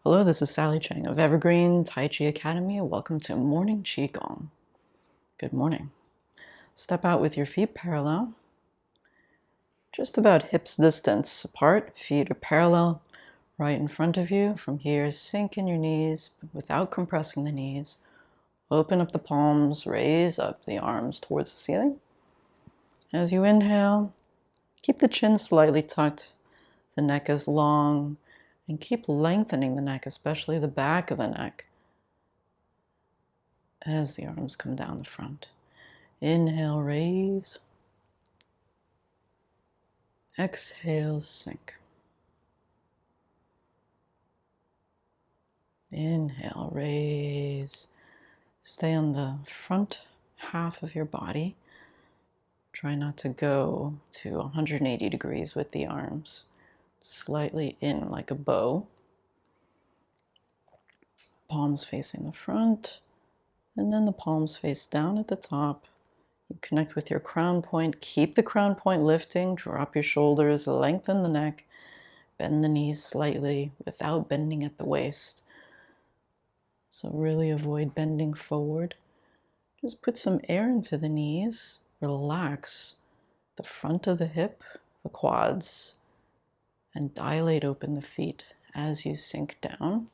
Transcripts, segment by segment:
Hello, this is Sally Chang of Evergreen Taiji Academy. Welcome to Morning Qigong. Good morning. Step out with your feet parallel, just about hips distance apart. Feet are parallel, right in front of you. From here, sink in your knees without compressing the knees. Open up the palms, raise up the arms towards the ceiling. As you inhale, keep the chin slightly tucked. The neck is long. And keep lengthening the neck, especially the back of the neck, as the arms come down the front. Inhale, raise. Exhale, sink. Inhale, raise. Stay on the front half of your body. Try not to go to 180 degrees with the arms. Slightly in like a bow. Palms facing the front. And then the palms face down at the top. You connect with your crown point. Keep the crown point lifting. Drop your shoulders. Lengthen the neck. Bend the knees slightly without bending at the waist. So really avoid bending forward. Just put some air into the knees. Relax the front of the hip, the quads, and dilate open the feet as you sink down.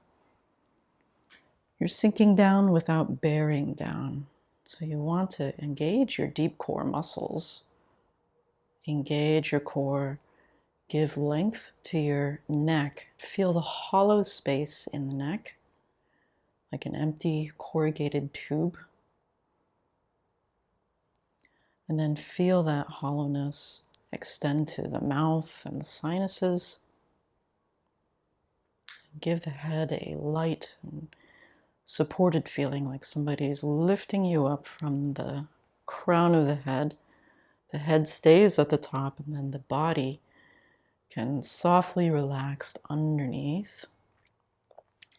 You're sinking down without bearing down. So you want to engage your deep core muscles. Engage your core. Give length to your neck. Feel the hollow space in the neck, like an empty corrugated tube. And then feel that hollowness extend to the mouth and the sinuses. Give the head a light and supported feeling, like somebody is lifting you up from the crown of the head. The head stays at the top, and then the body can softly relax underneath.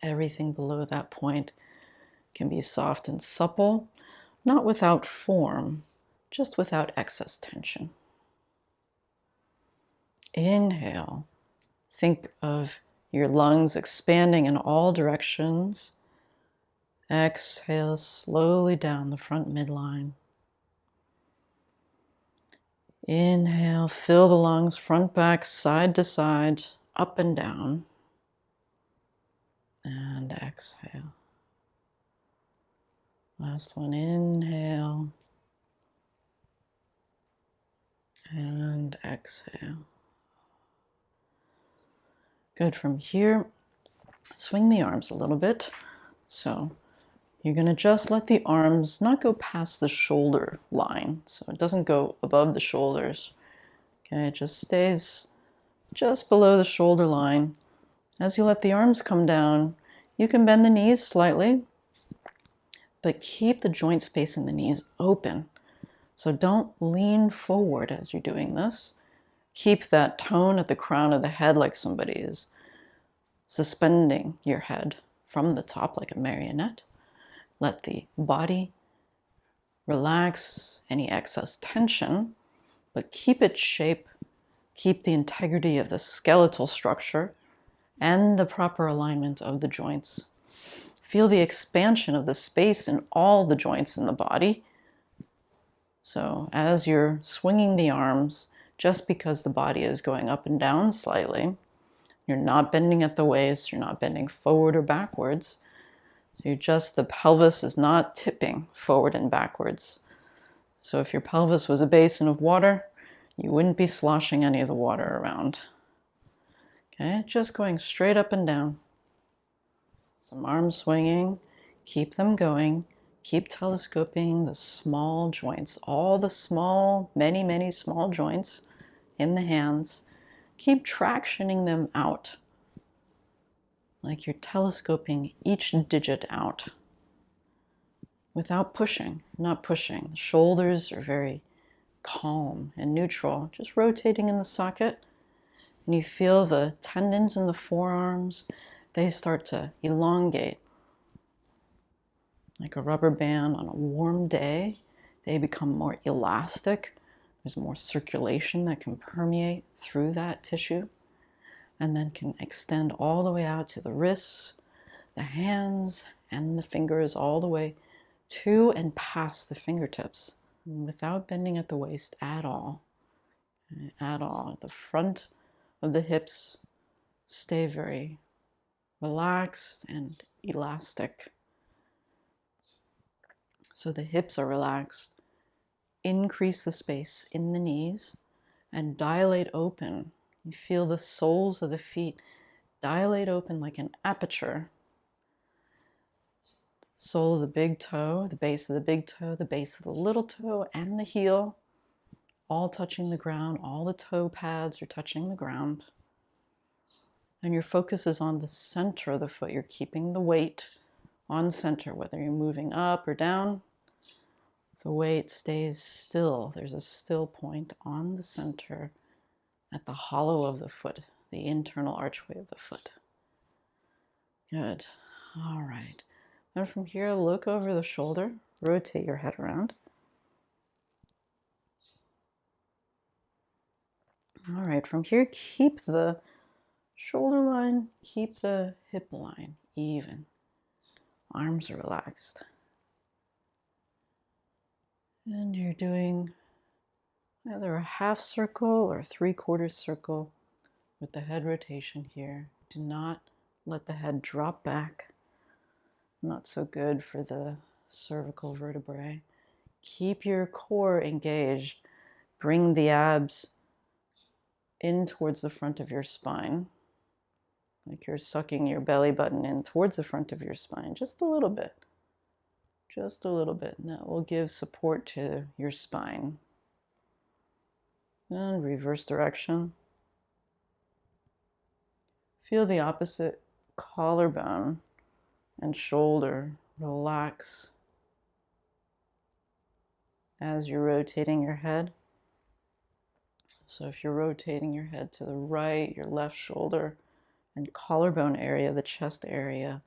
Everything below that point can be soft and supple, not without form, just without excess tension. Inhale. Think of your lungs expanding in all directions. Exhale slowly down the front midline. Inhale, fill the lungs front, back, side to side, up and down. And exhale. Last one, inhale. And exhale. Good. From here, swing the arms a little bit. So you're going to just let the arms not go past the shoulder line. So it doesn't go above the shoulders. Okay, it just stays just below the shoulder line. As you let the arms come down, you can bend the knees slightly, but keep the joint space in the knees open. So don't lean forward as you're doing this. Keep that tone at the crown of the head, like somebody is suspending your head from the top like a marionette. Let the body relax any excess tension, but keep its shape, keep the integrity of the skeletal structure and the proper alignment of the joints. Feel the expansion of the space in all the joints in the body. So as you're swinging the arms, just because the body is going up and down slightly, you're not bending at the waist, you're not bending forward or backwards. The pelvis is not tipping forward and backwards. So if your pelvis was a basin of water, you wouldn't be sloshing any of the water around. Okay, just going straight up and down. Some arms swinging, keep them going. Keep telescoping the small joints, all the small, many, many small joints in the hands. Keep tractioning them out, like you're telescoping each digit out without pushing, not pushing. The shoulders are very calm and neutral, just rotating in the socket. And you feel the tendons in the forearms, they start to elongate. Like a rubber band on a warm day, they become more elastic. There's more circulation that can permeate through that tissue and then can extend all the way out to the wrists, the hands and the fingers all the way to and past the fingertips without bending at the waist at all. At all. The front of the hips stay very relaxed and elastic. So the hips are relaxed. Increase the space in the knees and dilate open. You feel the soles of the feet dilate open like an aperture. Sole of the big toe, the base of the big toe, the base of the little toe, and the heel, all touching the ground. All the toe pads are touching the ground. And your focus is on the center of the foot. You're keeping the weight on center, whether you're moving up or down. The weight stays still. There's a still point on the center at the hollow of the foot, the internal archway of the foot. Good. All right. And from here, look over the shoulder, rotate your head around. All right, from here, keep the shoulder line, keep the hip line even. Arms are relaxed. And you're doing either a half circle or a 3/4 circle with the head rotation here. Do not let the head drop back. Not so good for the cervical vertebrae. Keep your core engaged. Bring the abs in towards the front of your spine, like you're sucking your belly button in towards the front of your spine, just a little bit. Just a little bit, and that will give support to your spine. And reverse direction. Feel the opposite collarbone and shoulder relax as you're rotating your head. So if you're rotating your head to the right, your left shoulder and collarbone area, the chest area,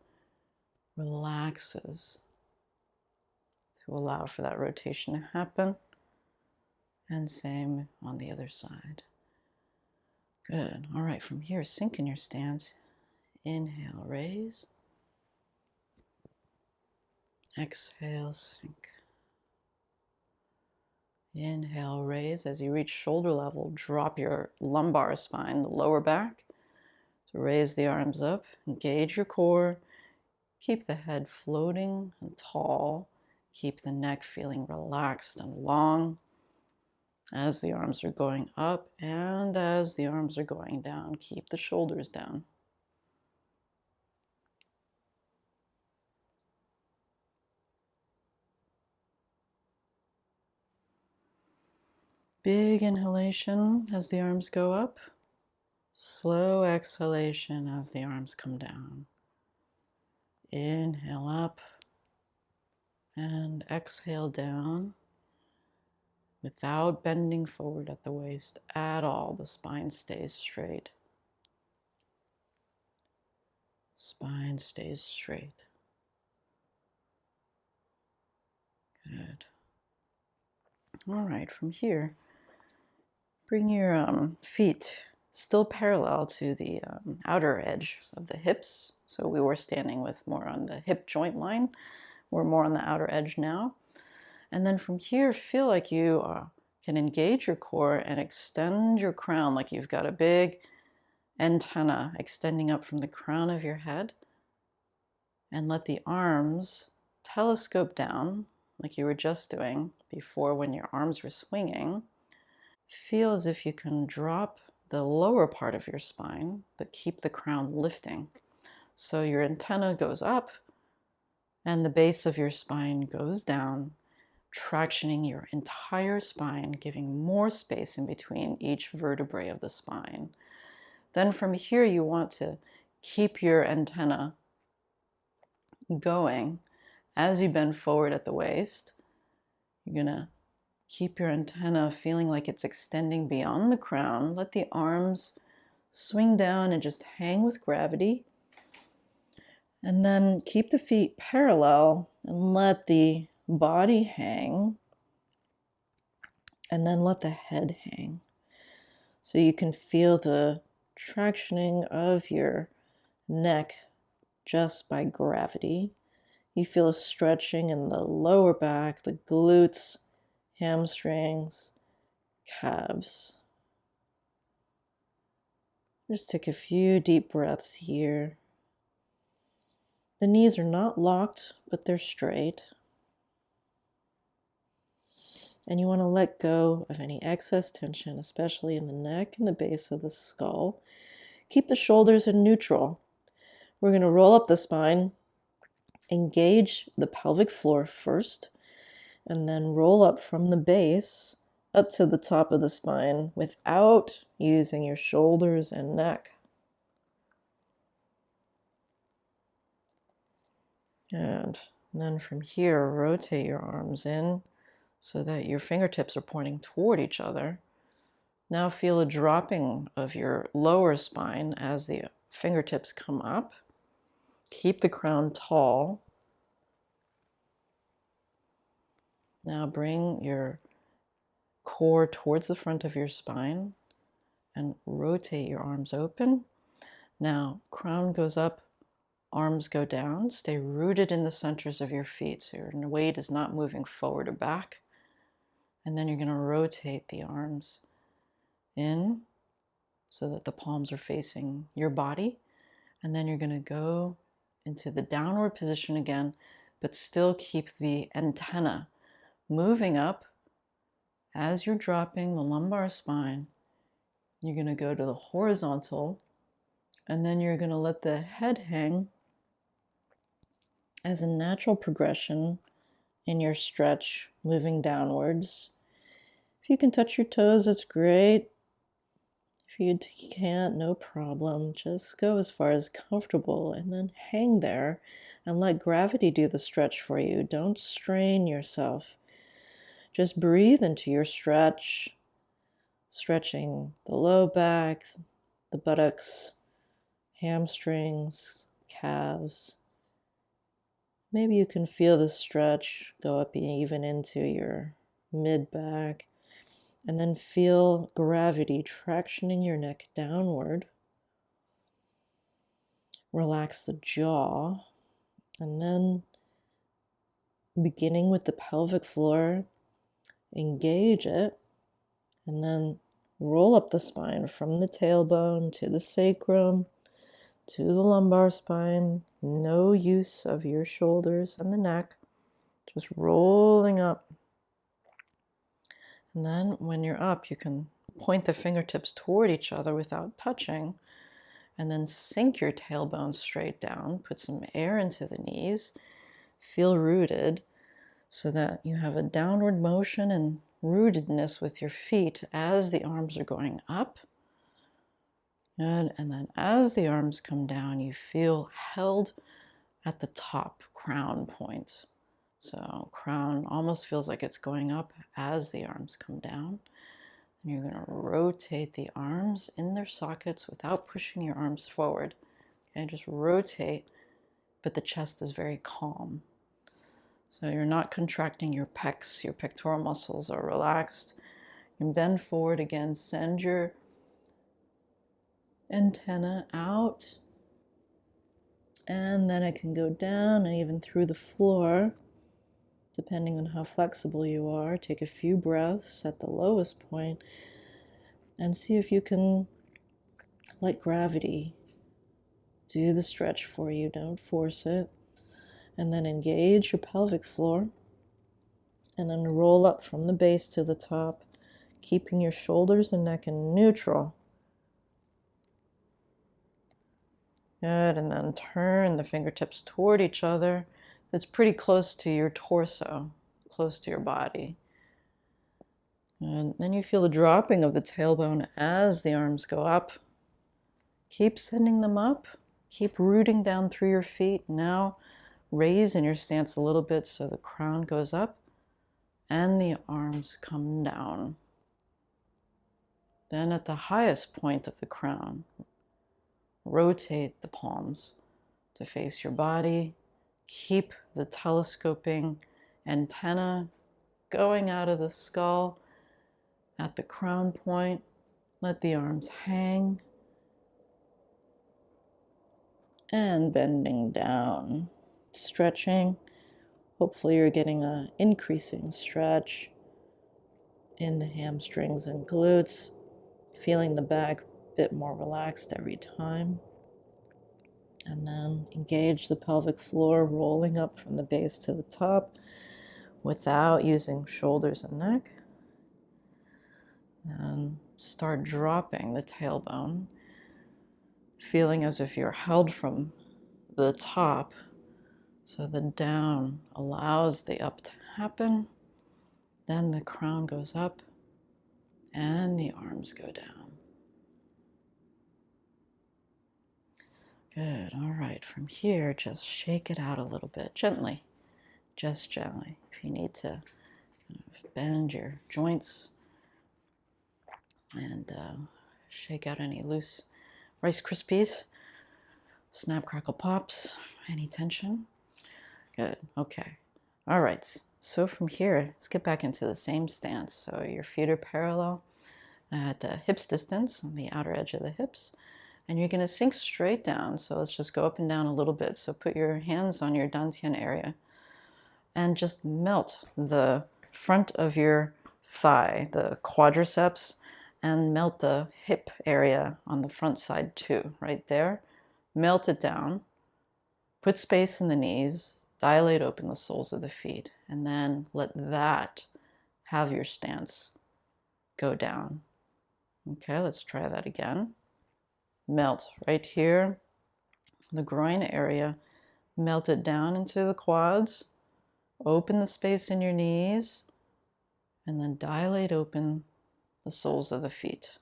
relaxes to allow for that rotation to happen. And same on the other side. Good. All right, from here, sink in your stance. Inhale, raise. Exhale, sink. Inhale, raise. As you reach shoulder level, drop your lumbar spine, the lower back. So raise the arms up, engage your core. Keep the head floating and tall. Keep the neck feeling relaxed and long as the arms are going up and as the arms are going down. Keep the shoulders down. Big inhalation as the arms go up. Slow exhalation as the arms come down. Inhale up and exhale down without bending forward at the waist at all. The spine stays straight. Spine stays straight. Good. All right, from here, bring your feet still parallel to the outer edge of the hips. So we were standing with more on the hip joint line. We're more on the outer edge now. And then from here, feel like you can engage your core and extend your crown like you've got a big antenna extending up from the crown of your head. And let the arms telescope down like you were just doing before when your arms were swinging. Feel as if you can drop the lower part of your spine, but keep the crown lifting. So your antenna goes up and the base of your spine goes down, tractioning your entire spine, giving more space in between each vertebrae of the spine. Then from here, you want to keep your antenna going as you bend forward at the waist. You're going to keep your antenna feeling like it's extending beyond the crown. Let the arms swing down and just hang with gravity. And then keep the feet parallel and let the body hang. And then let the head hang. So you can feel the tractioning of your neck just by gravity. You feel a stretching in the lower back, the glutes, hamstrings, calves. Just take a few deep breaths here. The knees are not locked, but they're straight. And you want to let go of any excess tension, especially in the neck and the base of the skull. Keep the shoulders in neutral. We're going to roll up the spine, engage the pelvic floor first, and then roll up from the base up to the top of the spine without using your shoulders and neck. And then from here, rotate your arms in so that your fingertips are pointing toward each other. Now feel a dropping of your lower spine as the fingertips come up. Keep the crown tall. Now bring your core towards the front of your spine and rotate your arms open. Now crown goes up, arms go down. Stay rooted in the centers of your feet so your weight is not moving forward or back. And then you're going to rotate the arms in so that the palms are facing your body. And then you're going to go into the downward position again, but still keep the antenna moving up. As you're dropping the lumbar spine, you're going to go to the horizontal, and then you're going to let the head hang as a natural progression in your stretch, moving downwards. If you can touch your toes, it's great. If you can't, no problem. Just go as far as comfortable and then hang there and let gravity do the stretch for you. Don't strain yourself. Just breathe into your stretch, stretching the low back, the buttocks, hamstrings, calves. Maybe you can feel the stretch go up even into your mid-back. And then feel gravity tractioning your neck downward. Relax the jaw. And then, beginning with the pelvic floor, engage it. And then roll up the spine from the tailbone to the sacrum, to the lumbar spine. No use of your shoulders and the neck. Just rolling up. And then when you're up, you can point the fingertips toward each other without touching, and then sink your tailbone straight down. Put some air into the knees. Feel rooted so that you have a downward motion and rootedness with your feet as the arms are going up. Good. And then as the arms come down, you feel held at the top crown point. So crown almost feels like it's going up as the arms come down. And you're going to rotate the arms in their sockets without pushing your arms forward. Okay, just rotate, but the chest is very calm. So you're not contracting your pecs, your pectoral muscles are relaxed. You bend forward again, send your antenna out, and then it can go down and even through the floor. Depending on how flexible you are, take a few breaths at the lowest point and see if you can let gravity do the stretch for you. Don't force it. And then engage your pelvic floor and then roll up from the base to the top, keeping your shoulders and neck in neutral. Good, and then turn the fingertips toward each other. It's pretty close to your torso, close to your body. And then you feel the dropping of the tailbone as the arms go up. Keep sending them up. Keep rooting down through your feet. Now raise in your stance a little bit so the crown goes up and the arms come down. Then at the highest point of the crown, rotate the palms to face your body. Keep the telescoping antenna going out of the skull at the crown point. Let the arms hang. And bending down, stretching. Hopefully you're getting an increasing stretch in the hamstrings and glutes, feeling the back a bit more relaxed every time. And then engage the pelvic floor, rolling up from the base to the top without using shoulders and neck. And start dropping the tailbone, feeling as if you're held from the top, so the down allows the up to happen. Then the crown goes up and the arms go down. Good. All right. From here, just shake it out a little bit, gently, just gently. If you need to bend your joints and shake out any loose Rice Krispies, snap, crackle, pops, any tension. Good. Okay. All right. So from here, let's get back into the same stance. So your feet are parallel at hips distance on the outer edge of the hips. And you're going to sink straight down. So let's just go up and down a little bit. So put your hands on your dantian area and just melt the front of your thigh, the quadriceps, and melt the hip area on the front side too, right there. Melt it down. Put space in the knees. Dilate open the soles of the feet. And then let that have your stance go down. Okay, let's try that again. Melt right here, the groin area, melt it down into the quads, open the space in your knees, and then dilate open the soles of the feet.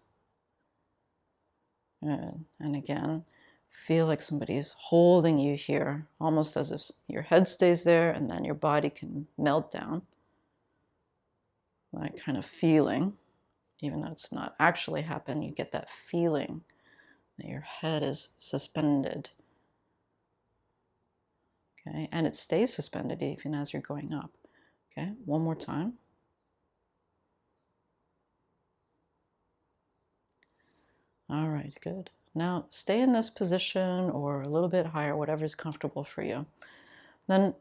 Good. And again, feel like somebody's holding you here, almost as if your head stays there and then your body can melt down. That kind of feeling, even though it's not actually happened, you get that feeling that your head is suspended. Okay, and it stays suspended even as you're going up. Okay, one more time. All right, good. Now stay in this position or a little bit higher, whatever is comfortable for you. Then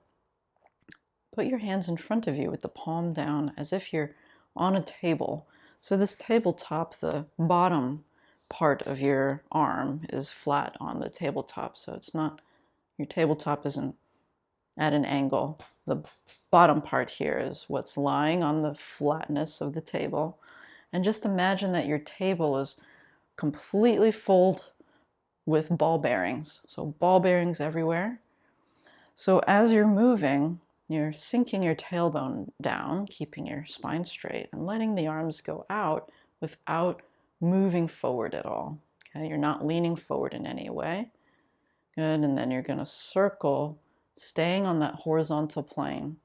put your hands in front of you with the palm down as if you're on a table. So this tabletop, the bottom part of your arm is flat on the tabletop. So it's not, your tabletop isn't at an angle. The bottom part here is what's lying on the flatness of the table. And just imagine that your table is completely full with ball bearings. So ball bearings everywhere. So as you're moving, you're sinking your tailbone down, keeping your spine straight, and letting the arms go out without moving forward at all. Okay, you're not leaning forward in any way. Good, and then you're going to circle, staying on that horizontal plane.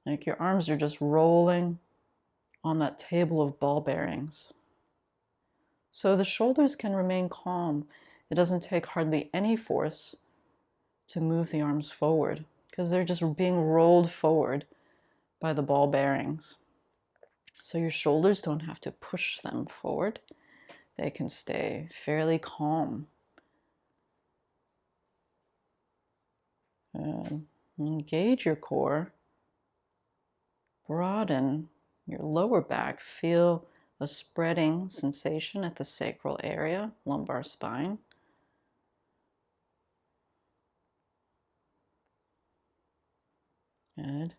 Like your arms are just rolling on that table of ball bearings. So the shoulders can remain calm. It doesn't take hardly any force to move the arms forward because they're just being rolled forward by the ball bearings. So your shoulders don't have to push them forward. They can stay fairly calm. Engage your core. Broaden your lower back. Feel a spreading sensation at the sacral area, lumbar spine. Good.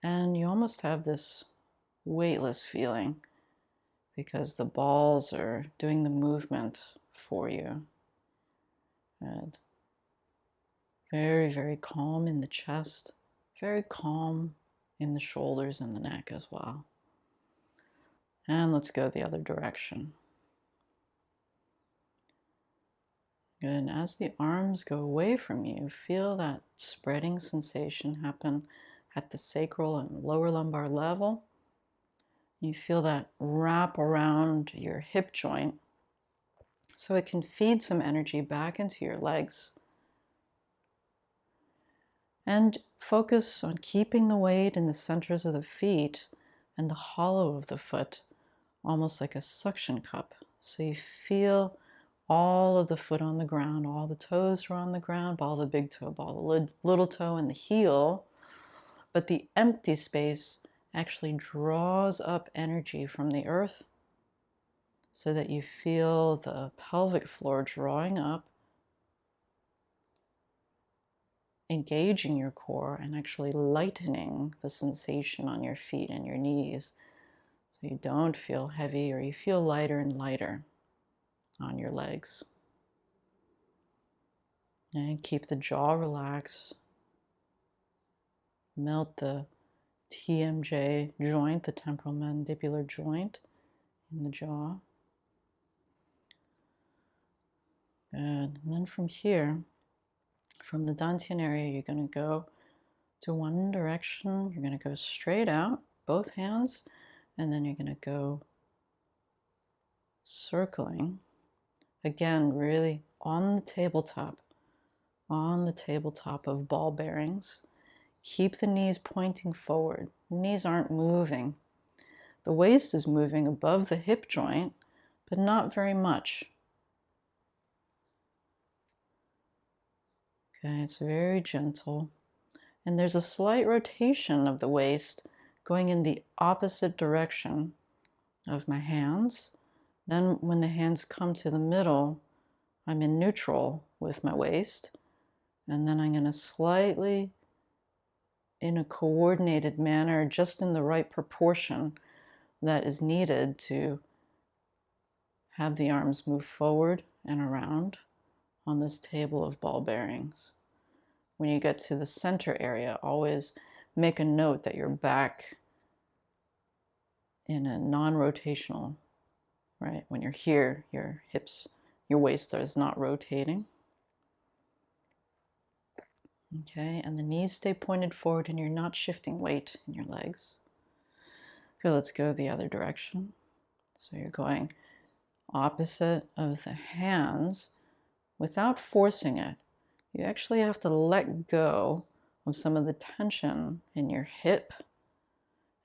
And you almost have this weightless feeling because the balls are doing the movement for you. Good. Very, very calm in the chest, very calm in the shoulders and the neck as well. And let's go the other direction. Good. And as the arms go away from you, feel that spreading sensation happen at the sacral and lower lumbar level. You feel that wrap around your hip joint so it can feed some energy back into your legs. And focus on keeping the weight in the centers of the feet and the hollow of the foot, almost like a suction cup. So you feel all of the foot on the ground, all the toes are on the ground, ball the big toe, ball the little toe, and the heel. But the empty space actually draws up energy from the earth so that you feel the pelvic floor drawing up, engaging your core, and actually lightening the sensation on your feet and your knees. So you don't feel heavy, or you feel lighter and lighter on your legs. And keep the jaw relaxed. Melt the TMJ joint, the temporal mandibular joint in the jaw. Good. And then from here, from the dantian area, you're going to go to one direction. You're going to go straight out, both hands, and then you're going to go circling. Again, really on the tabletop of ball bearings. Keep the knees pointing forward. The knees aren't moving. The waist is moving above the hip joint, but not very much. Okay, it's very gentle. And there's a slight rotation of the waist going in the opposite direction of my hands. Then when the hands come to the middle, I'm in neutral with my waist. And then I'm going to slightly, in a coordinated manner, just in the right proportion that is needed to have the arms move forward and around on this table of ball bearings. When you get to the center area, always make a note that you're back in a non-rotational, right? When you're here, your hips, your waist is not rotating. Okay, and the knees stay pointed forward and you're not shifting weight in your legs. Okay, let's go the other direction. So you're going opposite of the hands without forcing it. You actually have to let go of some of the tension in your hip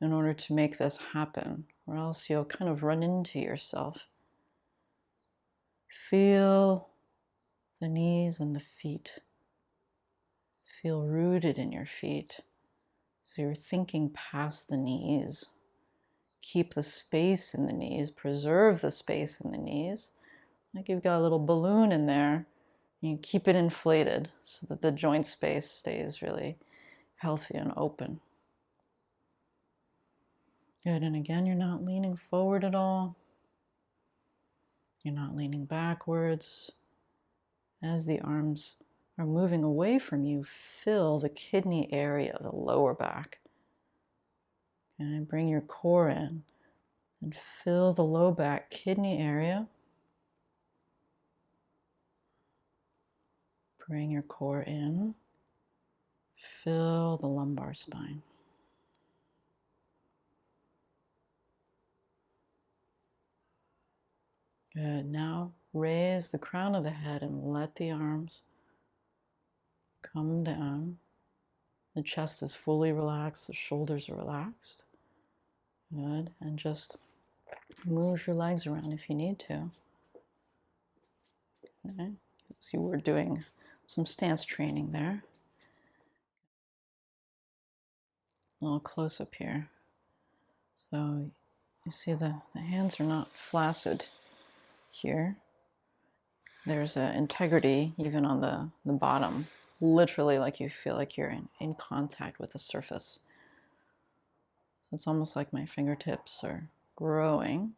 in order to make this happen, or else you'll kind of run into yourself. Feel the knees and the feet. Feel rooted in your feet. So you're thinking past the knees. Keep the space in the knees, preserve the space in the knees. Like you've got a little balloon in there. You keep it inflated so that the joint space stays really healthy and open. Good, and again, you're not leaning forward at all. You're not leaning backwards. As the arms are moving away from you, fill the kidney area, the lower back. And bring your core in and fill the low back kidney area. Bring your core in. Fill the lumbar spine. Good. Now raise the crown of the head and let the arms come down. The chest is fully relaxed. The shoulders are relaxed. Good. And just move your legs around if you need to. Okay. So you were doing some stance training there. A little close up here. So you see the hands are not flaccid here. There's an integrity even on the bottom, literally like you feel like you're in contact with the surface. So it's almost like my fingertips are growing.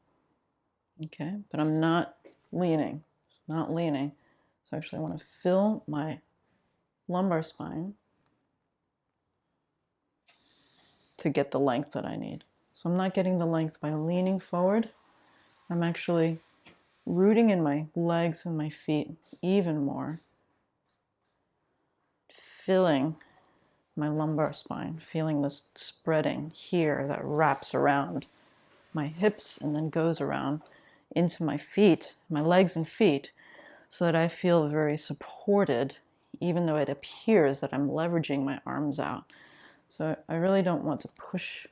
Okay, but I'm not leaning, So actually I want to fill my lumbar spine to get the length that I need. So I'm not getting the length by leaning forward. I'm actually rooting in my legs and my feet even more. Filling my lumbar spine, feeling this spreading here that wraps around my hips and then goes around into my feet, my legs and feet, so that I feel very supported, even though it appears that I'm leveraging my arms out. So I really don't want to push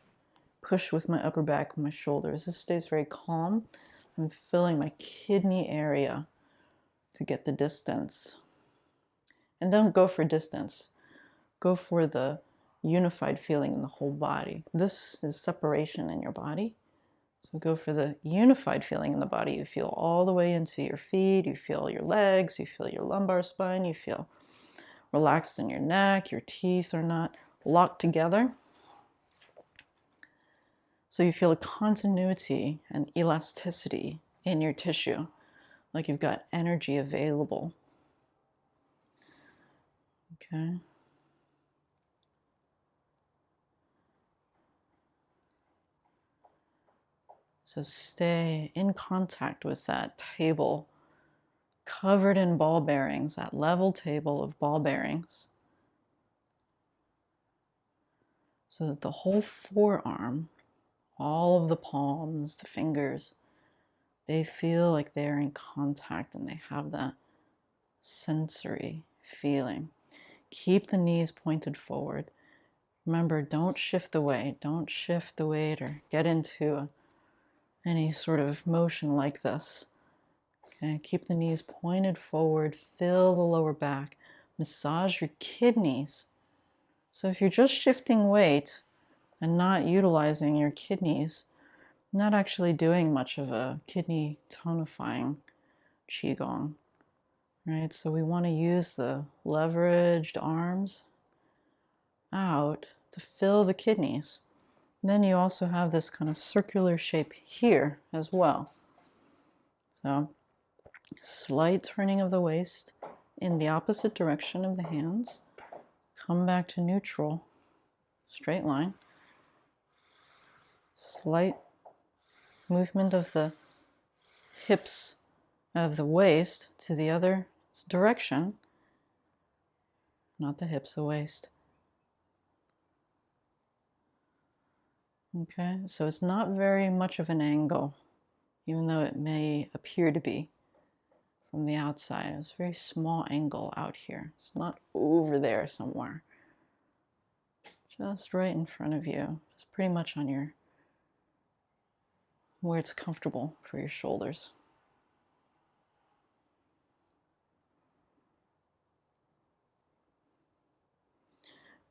with my upper back and my shoulders. This stays very calm. I'm filling my kidney area to get the distance. And don't go for distance. Go for the unified feeling in the whole body. This is separation in your body. So go for the unified feeling in the body. You feel all the way into your feet. You feel your legs. You feel your lumbar spine. You feel relaxed in your neck. Your teeth are not locked together. So you feel a continuity and elasticity in your tissue, like you've got energy available. Okay. So stay in contact with that table covered in ball bearings, that level table of ball bearings, so that the whole forearm, all of the palms, the fingers, they feel like they're in contact and they have that sensory feeling. Keep the knees pointed forward. Remember, don't shift the weight. Don't shift the weight or get into any sort of motion like this. Okay, keep the knees pointed forward. Fill the lower back. Massage your kidneys. So if you're just shifting weight and not utilizing your kidneys, not actually doing much of a kidney tonifying Qigong, right? So we want to use the leveraged arms out to fill the kidneys. And then you also have this kind of circular shape here as well. So slight turning of the waist in the opposite direction of the hands. Come back to neutral, straight line. Slight movement of the hips of the waist to the other direction. Not the hips, the waist. Okay, so it's not very much of an angle, even though it may appear to be from the outside. It's a very small angle out here. It's not over there somewhere. Just right in front of you. Just pretty much on your, where it's comfortable for your shoulders.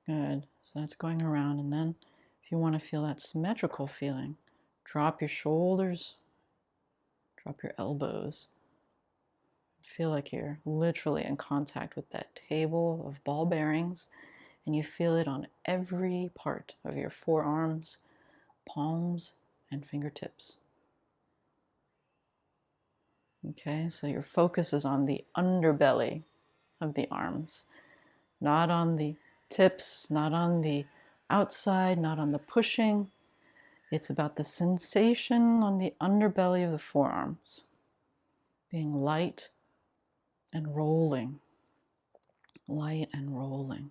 Good. So that's going around. And then if you want to feel that symmetrical feeling, drop your shoulders, drop your elbows. Feel like you're literally in contact with that table of ball bearings, and you feel it on every part of your forearms, palms, and fingertips. Okay, so your focus is on the underbelly of the arms, not on the tips, not on the outside, not on the pushing. It's about the sensation on the underbelly of the forearms, being light and rolling, light and rolling.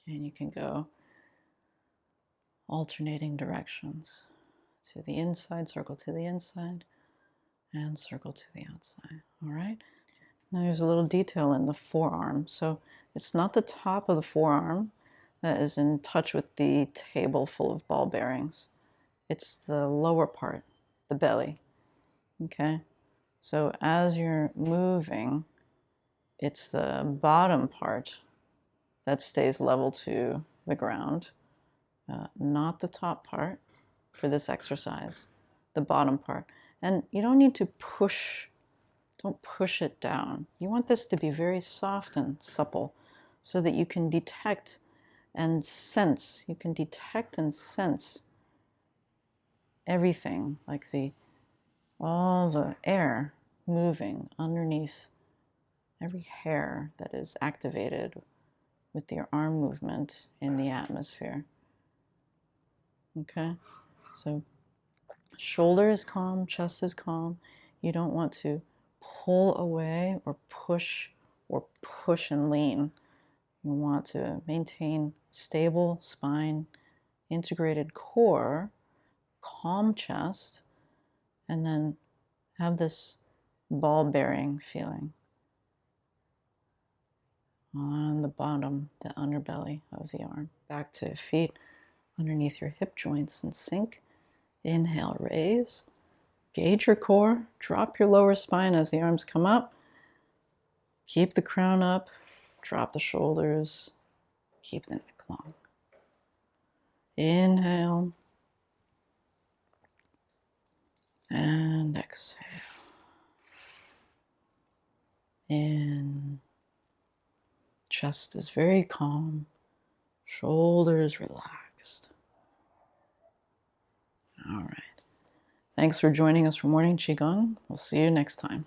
And you can go alternating directions to the inside, circle to the inside, and circle to the outside. All right. Now there's a little detail in the forearm. So it's not the top of the forearm that is in touch with the table full of ball bearings. It's the lower part, the belly. Okay. So as you're moving, it's the bottom part that stays level to the ground, not the top part for this exercise, the bottom part. And you don't need to push, don't push it down. You want this to be very soft and supple so that you can detect and sense, everything, like all the air moving underneath every hair that is activated with your arm movement in the atmosphere. Okay, so shoulder is calm, chest is calm. You don't want to pull away or push and lean. You want to maintain stable spine, integrated core, calm chest, and then have this ball bearing feeling on the bottom, the underbelly of the arm. Back to feet underneath your hip joints and sink. Inhale, raise. Gauge your core. Drop your lower spine as the arms come up. Keep the crown up. Drop the shoulders. Keep the neck long. Inhale. And exhale. In. Chest is very calm. Shoulders relaxed. All right. Thanks for joining us for Morning Qigong. We'll see you next time.